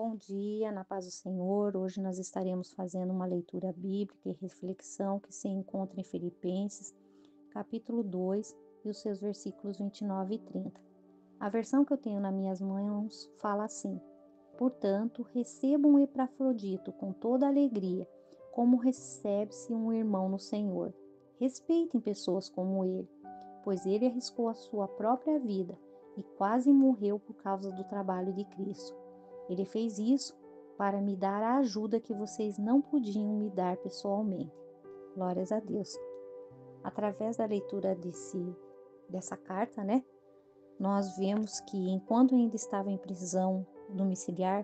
Bom dia, na paz do Senhor. Hoje nós estaremos fazendo uma leitura bíblica e reflexão que se encontra em Filipenses, capítulo 2, e os seus versículos 29 e 30. A versão que eu tenho nas minhas mãos fala assim: Portanto, recebam Epafrodito com toda alegria, como recebe-se um irmão no Senhor. Respeitem pessoas como ele, pois ele arriscou a sua própria vida e quase morreu por causa do trabalho de Cristo. Ele fez isso para me dar a ajuda que vocês não podiam me dar pessoalmente. Glórias a Deus. Através da leitura dessa carta, nós vemos que enquanto ainda estava em prisão domiciliar,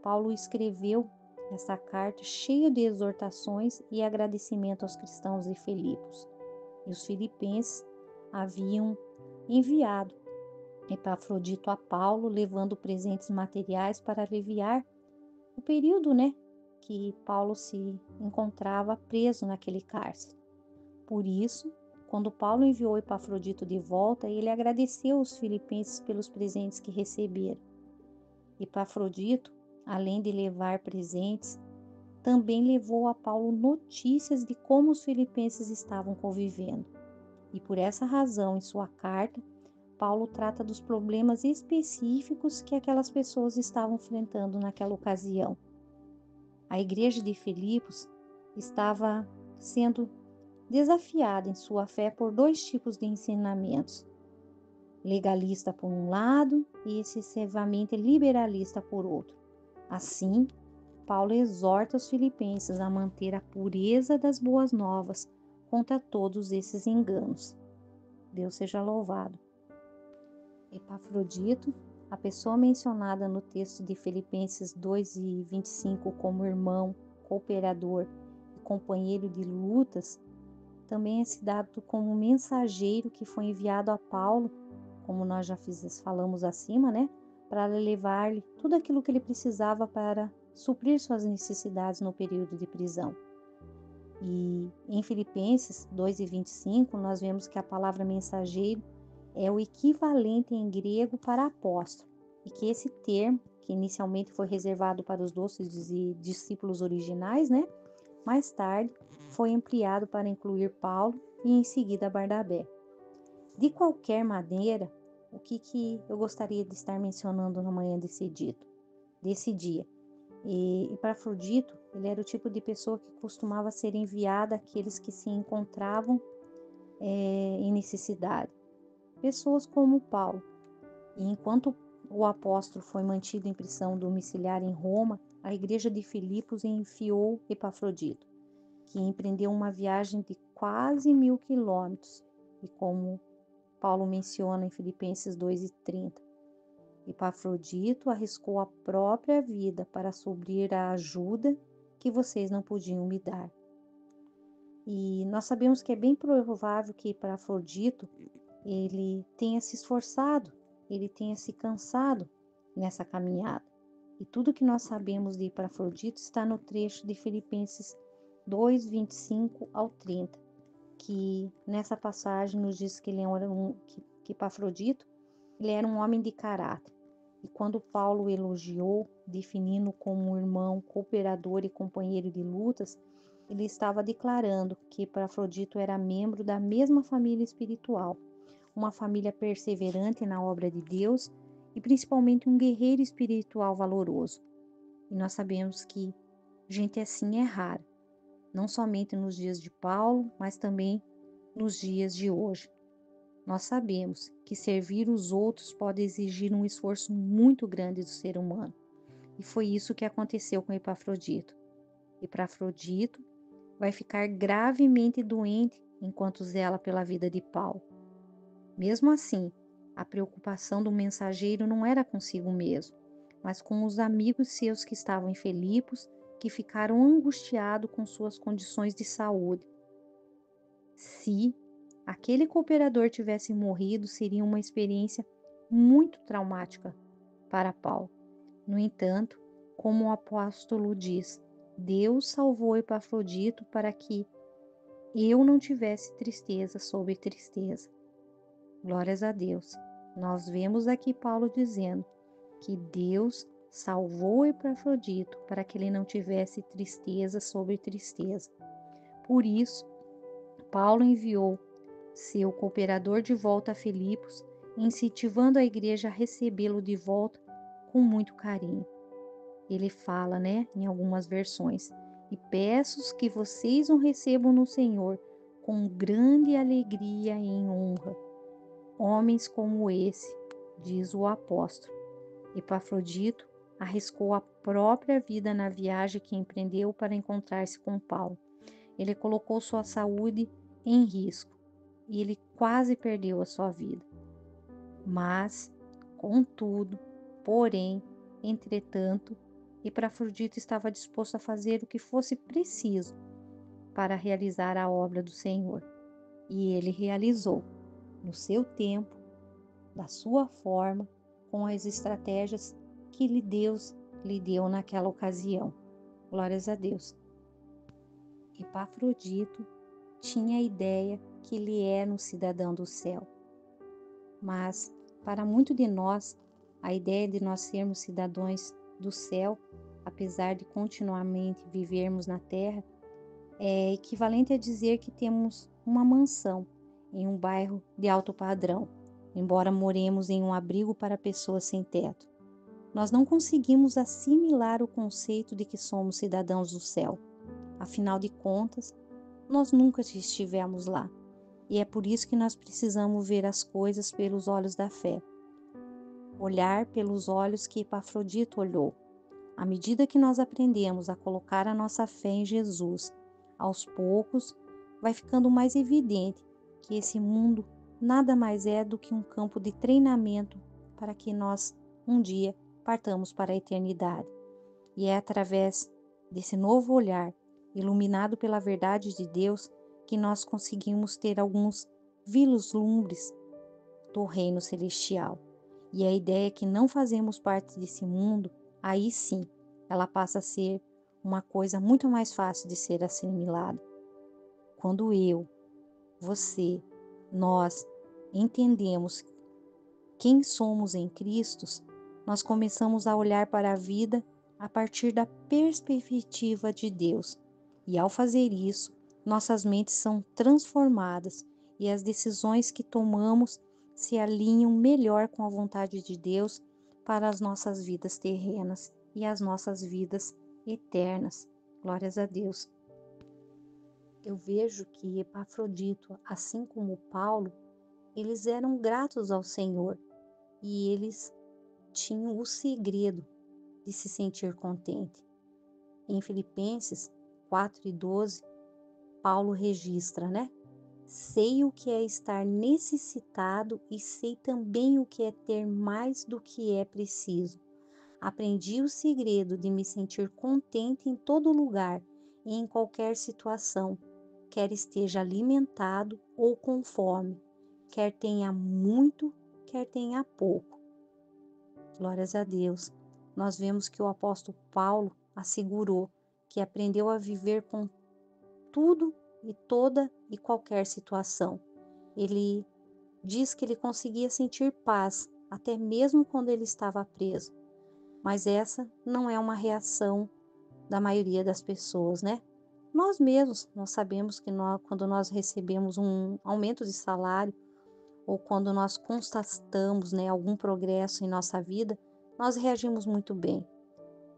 Paulo escreveu essa carta cheia de exortações e agradecimento aos cristãos de Filipos. E os filipenses haviam enviado Epafrodito a Paulo, levando presentes materiais para aliviar o período, que Paulo se encontrava preso naquele cárcere. Por isso, quando Paulo enviou Epafrodito de volta, ele agradeceu os filipenses pelos presentes que receberam. Epafrodito, além de levar presentes, também levou a Paulo notícias de como os filipenses estavam convivendo. E por essa razão, em sua carta, Paulo trata dos problemas específicos que aquelas pessoas estavam enfrentando naquela ocasião. A igreja de Filipos estava sendo desafiada em sua fé por dois tipos de ensinamentos: legalista por um lado e excessivamente liberalista por outro. Assim, Paulo exorta os filipenses a manter a pureza das boas novas contra todos esses enganos. Deus seja louvado. Epafrodito, a pessoa mencionada no texto de Filipenses 2:25 como irmão, cooperador e companheiro de lutas, também é citado como mensageiro que foi enviado a Paulo, como nós já falamos acima, para levar-lhe tudo aquilo que ele precisava para suprir suas necessidades no período de prisão. E em Filipenses 2:25, nós vemos que a palavra mensageiro é o equivalente em grego para apóstolo, e que esse termo, que inicialmente foi reservado para os 12 discípulos originais, mais tarde foi ampliado para incluir Paulo e em seguida Barnabé. De qualquer maneira, o que eu gostaria de estar mencionando na manhã desse dia? Epafrodito, ele era o tipo de pessoa que costumava ser enviada àqueles que se encontravam em necessidade. Pessoas como Paulo. E enquanto o apóstolo foi mantido em prisão domiciliar em Roma, a igreja de Filipos enviou Epafrodito, que empreendeu uma viagem de quase 1.000 quilômetros, e como Paulo menciona em Filipenses 2:30, Epafrodito arriscou a própria vida para suprir a ajuda que vocês não podiam me dar. E nós sabemos que é bem provável que Epafrodito ele tenha se esforçado, ele tenha se cansado nessa caminhada. E tudo que nós sabemos de Epafrodito está no trecho de Filipenses 2:25 ao 30, que nessa passagem nos diz que que Epafrodito ele era um homem de caráter. E quando Paulo o elogiou, definindo como um irmão, cooperador e companheiro de lutas, ele estava declarando que Epafrodito era membro da mesma família espiritual, uma família perseverante na obra de Deus e principalmente um guerreiro espiritual valoroso. E nós sabemos que gente assim é rara, não somente nos dias de Paulo, mas também nos dias de hoje. Nós sabemos que servir os outros pode exigir um esforço muito grande do ser humano. E foi isso que aconteceu com Epafrodito. Epafrodito vai ficar gravemente doente enquanto zela pela vida de Paulo. Mesmo assim, a preocupação do mensageiro não era consigo mesmo, mas com os amigos seus que estavam em Filipos, que ficaram angustiados com suas condições de saúde. Se aquele cooperador tivesse morrido, seria uma experiência muito traumática para Paulo. No entanto, como o apóstolo diz, Deus salvou Epafrodito para que eu não tivesse tristeza sobre tristeza. Glórias a Deus. Nós vemos aqui Paulo dizendo que Deus salvou Epafrodito para que ele não tivesse tristeza sobre tristeza. Por isso, Paulo enviou seu cooperador de volta a Filipos, incentivando a igreja a recebê-lo de volta com muito carinho. Ele fala, em algumas versões, e peço que vocês o recebam no Senhor com grande alegria e em honra. Homens como esse, diz o apóstolo. Epafrodito arriscou a própria vida na viagem que empreendeu para encontrar-se com Paulo. Ele colocou sua saúde em risco e ele quase perdeu a sua vida. Mas, contudo, porém, entretanto, Epafrodito estava disposto a fazer o que fosse preciso para realizar a obra do Senhor. E ele realizou, no seu tempo, da sua forma, com as estratégias que Deus lhe deu naquela ocasião. Glórias a Deus. Epafrodito tinha a ideia que ele era um cidadão do céu. Mas, para muito de nós, a ideia de nós sermos cidadãos do céu, apesar de continuamente vivermos na terra, é equivalente a dizer que temos uma mansão em um bairro de alto padrão, embora moremos em um abrigo para pessoas sem teto. Nós não conseguimos assimilar o conceito de que somos cidadãos do céu. Afinal de contas, nós nunca estivemos lá. E é por isso que nós precisamos ver as coisas pelos olhos da fé. Olhar pelos olhos que Epafrodito olhou. À medida que nós aprendemos a colocar a nossa fé em Jesus, aos poucos vai ficando mais evidente que esse mundo nada mais é do que um campo de treinamento para que nós um dia partamos para a eternidade. E é através desse novo olhar, iluminado pela verdade de Deus, que nós conseguimos ter alguns vislumbres do reino celestial. E a ideia é que não fazemos parte desse mundo, aí sim, ela passa a ser uma coisa muito mais fácil de ser assimilada. Quando eu, você, nós entendemos quem somos em Cristo, nós começamos a olhar para a vida a partir da perspectiva de Deus. E ao fazer isso, nossas mentes são transformadas e as decisões que tomamos se alinham melhor com a vontade de Deus para as nossas vidas terrenas e as nossas vidas eternas. Glórias a Deus. Eu vejo que Epafrodito, assim como Paulo, eles eram gratos ao Senhor e eles tinham o segredo de se sentir contente. Em Filipenses 4:12, Paulo registra, Sei o que é estar necessitado e sei também o que é ter mais do que é preciso. Aprendi o segredo de me sentir contente em todo lugar e em qualquer situação, quer esteja alimentado ou com fome, quer tenha muito, quer tenha pouco. Glórias a Deus. Nós vemos que o apóstolo Paulo assegurou que aprendeu a viver com tudo e toda e qualquer situação. Ele diz que ele conseguia sentir paz, até mesmo quando ele estava preso. Mas essa não é uma reação da maioria das pessoas, Nós mesmos, nós sabemos que quando nós recebemos um aumento de salário ou quando nós constatamos, algum progresso em nossa vida, nós reagimos muito bem.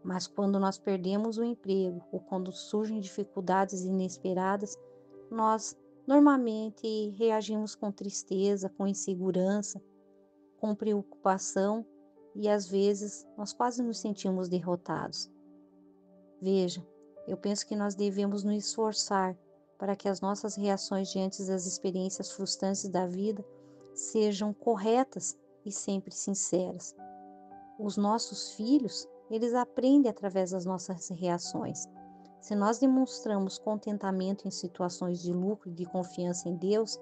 Mas quando nós perdemos o emprego ou quando surgem dificuldades inesperadas, nós normalmente reagimos com tristeza, com insegurança, com preocupação e às vezes nós quase nos sentimos derrotados. Veja, eu penso que nós devemos nos esforçar para que as nossas reações diante das experiências frustrantes da vida sejam corretas e sempre sinceras. Os nossos filhos, eles aprendem através das nossas reações. Se nós demonstramos contentamento em situações de lucro e de confiança em Deus,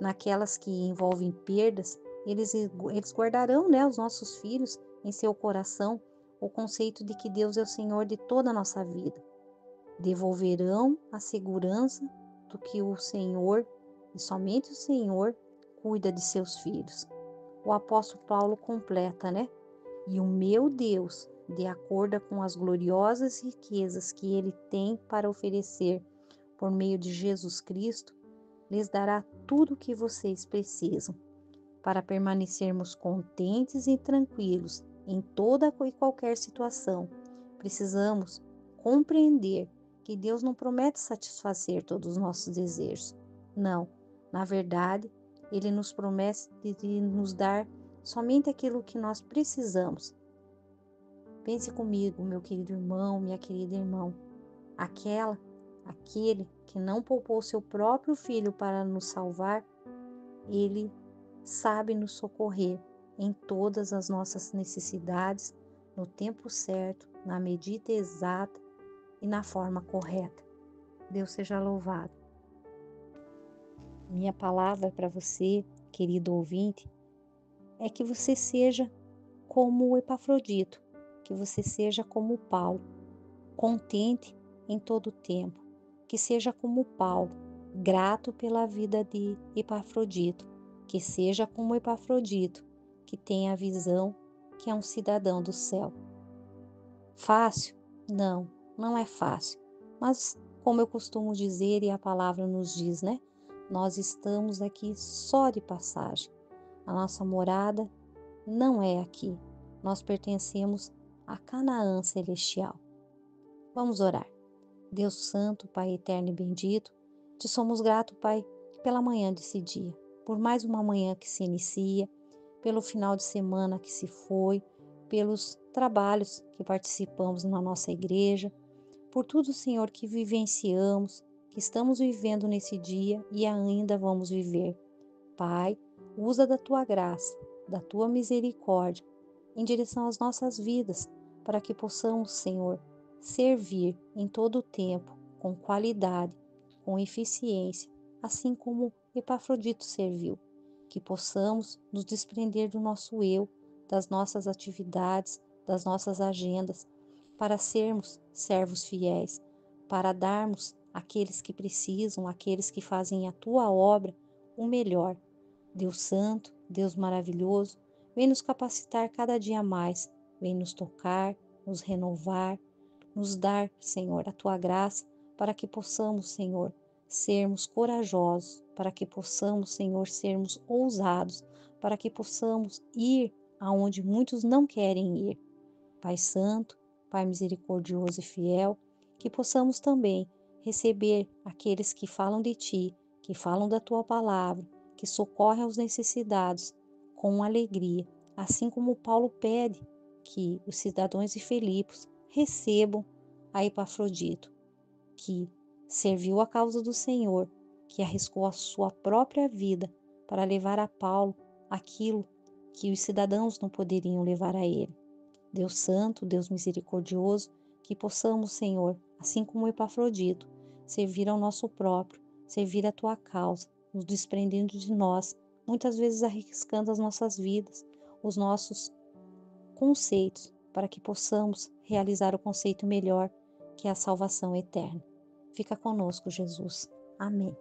naquelas que envolvem perdas, eles guardarão, os nossos filhos em seu coração o conceito de que Deus é o Senhor de toda a nossa vida. Devolverão a segurança do que o Senhor, e somente o Senhor, cuida de seus filhos. O apóstolo Paulo completa, E o meu Deus de acordo com as gloriosas riquezas que Ele tem para oferecer por meio de Jesus Cristo, lhes dará tudo o que vocês precisam para permanecermos contentes e tranquilos em toda e qualquer situação. Precisamos compreender que Deus não promete satisfazer todos os nossos desejos. Não, na verdade, Ele nos promete de nos dar somente aquilo que nós precisamos. Pense comigo, meu querido irmão, minha querida irmã, aquele que não poupou seu próprio filho para nos salvar, Ele sabe nos socorrer em todas as nossas necessidades, no tempo certo, na medida exata e na forma correta. Deus seja louvado. Minha palavra para você, querido ouvinte, é que você seja como o Epafrodito, que você seja como Paulo, contente em todo o tempo, que seja como Paulo, grato pela vida de Epafrodito, que seja como Epafrodito, que tenha a visão que é um cidadão do céu. Fácil? Não, não é fácil. Mas, como eu costumo dizer e a palavra nos diz, né? Nós estamos aqui só de passagem. A nossa morada não é aqui. Nós pertencemos a Canaã celestial. Vamos orar. Deus Santo, Pai eterno e bendito, te somos gratos, Pai, pela manhã desse dia, por mais uma manhã que se inicia, pelo final de semana que se foi, pelos trabalhos que participamos na nossa igreja, por tudo, Senhor, que vivenciamos, que estamos vivendo nesse dia e ainda vamos viver. Pai, usa da tua graça, da tua misericórdia, em direção às nossas vidas, para que possamos, Senhor, servir em todo o tempo, com qualidade, com eficiência, assim como Epafrodito serviu. Que possamos nos desprender do nosso eu, das nossas atividades, das nossas agendas, para sermos servos fiéis, para darmos àqueles que precisam, àqueles que fazem a tua obra, o melhor. Deus Santo, Deus maravilhoso, vem nos capacitar cada dia mais, vem nos tocar, nos renovar, nos dar, Senhor, a tua graça, para que possamos, Senhor, sermos corajosos, para que possamos, Senhor, sermos ousados, para que possamos ir aonde muitos não querem ir. Pai Santo, Pai misericordioso e fiel, que possamos também receber aqueles que falam de Ti, que falam da Tua palavra, que socorrem aos necessitados com alegria, assim como Paulo pede que os cidadãos de Filipos recebam a Epafrodito, que serviu a causa do Senhor, que arriscou a sua própria vida para levar a Paulo aquilo que os cidadãos não poderiam levar a ele. Deus Santo, Deus misericordioso, que possamos, Senhor, assim como Epafrodito, servir ao nosso próprio, servir a tua causa, nos desprendendo de nós, muitas vezes arriscando as nossas vidas, os nossos conceitos, para que possamos realizar o conceito melhor, que é a salvação eterna. Fica conosco, Jesus. Amém.